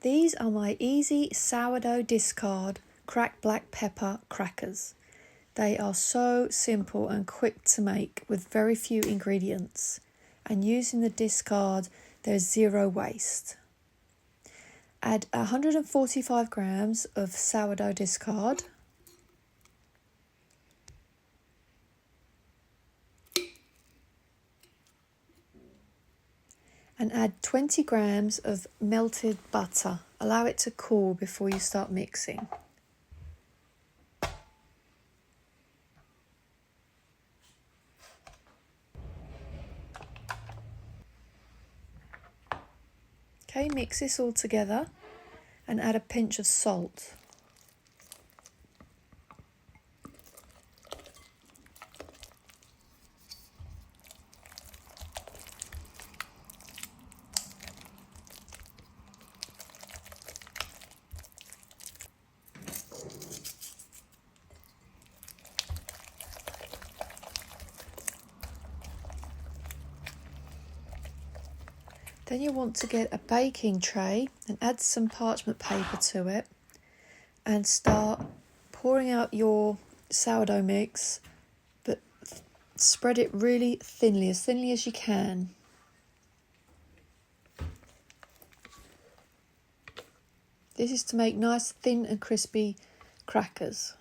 These are my easy sourdough discard cracked black pepper crackers. They are so simple and quick to make with very few ingredients, and using the discard there's zero waste. Add 145 grams of sourdough discard, and add 20 grams of melted butter. Allow it to cool before you start mixing. Okay, mix this all together and add a pinch of salt. Then you want to get a baking tray and add some parchment paper to it and start pouring out your sourdough mix, but spread it really thinly as you can. This is to make nice thin and crispy crackers.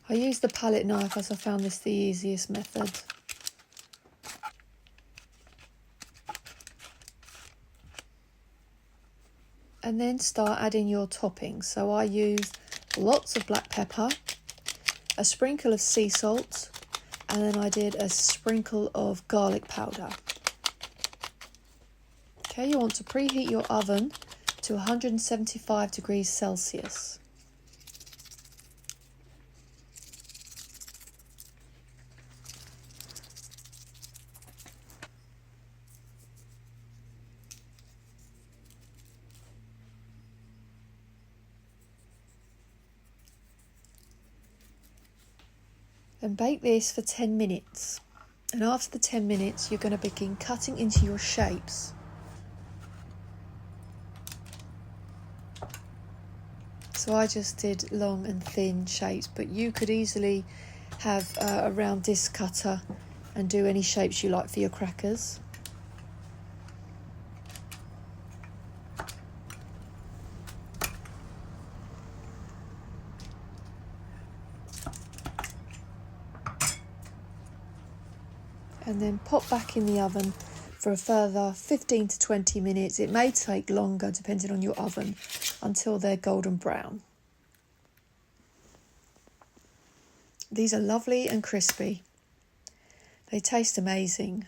I use the palette knife as I found this the easiest method. And then start adding your toppings. So I use lots of black pepper, a sprinkle of sea salt, and then I did a sprinkle of garlic powder. Okay, you want to preheat your oven to 175 degrees Celsius. And bake this for 10 minutes. And after the 10 minutes, you're going to begin cutting into your shapes. So I just did long and thin shapes, but you could easily have a round disc cutter and do any shapes you like for your crackers. And then pop back in the oven for a further 15 to 20 minutes. It may take longer depending on your oven, until they're golden brown. These are lovely and crispy. They taste amazing.